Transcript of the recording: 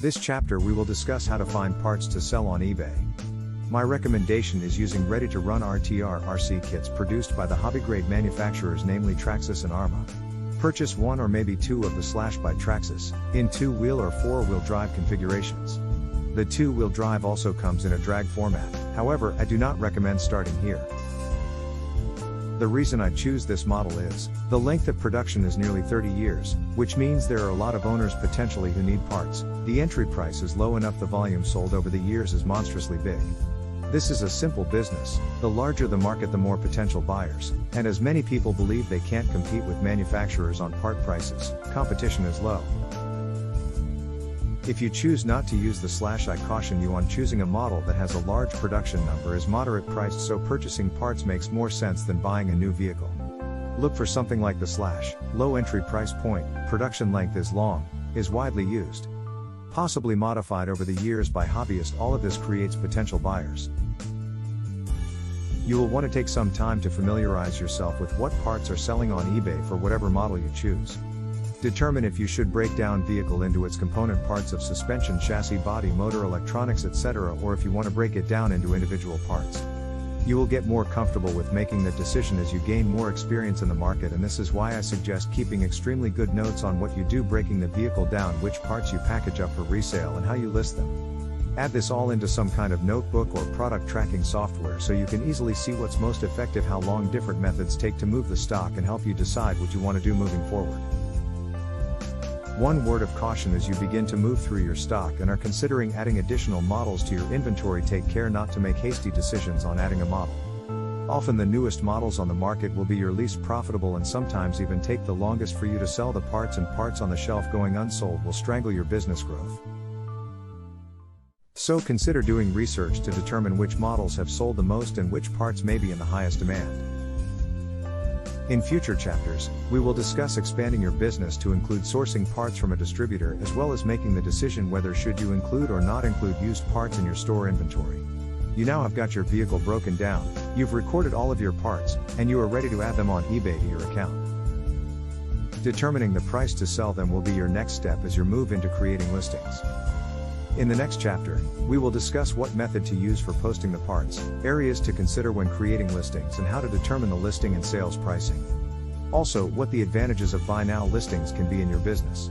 This chapter we will discuss how to find parts to sell on eBay. My recommendation is using ready-to-run RTR/RC kits produced by the hobby-grade manufacturers, namely Traxxas and Arma. Purchase one or maybe two of the Slash by Traxxas, in 2-wheel or 4-wheel drive configurations. The 2-wheel drive also comes in a drag format, however I do not recommend starting here. The reason I choose this model is, the length of production is nearly 30 years, which means there are a lot of owners potentially who need parts, the entry price is low enough, the volume sold over the years is monstrously big. This is a simple business, the larger the market the more potential buyers, and as many people believe they can't compete with manufacturers on part prices, competition is low. If you choose not to use the Slash, I caution you on choosing a model that has a large production number, is moderate priced, so purchasing parts makes more sense than buying a new vehicle. Look for something like the Slash, low entry price point, production length is long, is widely used. Possibly modified over the years by hobbyists, all of this creates potential buyers. You will want to take some time to familiarize yourself with what parts are selling on eBay for whatever model you choose. Determine if you should break down vehicle into its component parts of suspension, chassis, body, motor, electronics, etc., or if you want to break it down into individual parts. You will get more comfortable with making that decision as you gain more experience in the market, and this is why I suggest keeping extremely good notes on what you do, breaking the vehicle down, which parts you package up for resale, and how you list them. Add this all into some kind of notebook or product tracking software so you can easily see what's most effective, how long different methods take to move the stock, and help you decide what you want to do moving forward. One word of caution: as you begin to move through your stock and are considering adding additional models to your inventory, take care not to make hasty decisions on adding a model. Often the newest models on the market will be your least profitable and sometimes even take the longest for you to sell the parts, and parts on the shelf going unsold will strangle your business growth. So consider doing research to determine which models have sold the most and which parts may be in the highest demand. In future chapters, we will discuss expanding your business to include sourcing parts from a distributor, as well as making the decision whether should you include or not include used parts in your store inventory. You now have got your vehicle broken down, you've recorded all of your parts, and you are ready to add them on eBay to your account. Determining the price to sell them will be your next step as you move into creating listings. In the next chapter, we will discuss what method to use for posting the parts, areas to consider when creating listings, and how to determine the listing and sales pricing. Also, what the advantages of buy now listings can be in your business.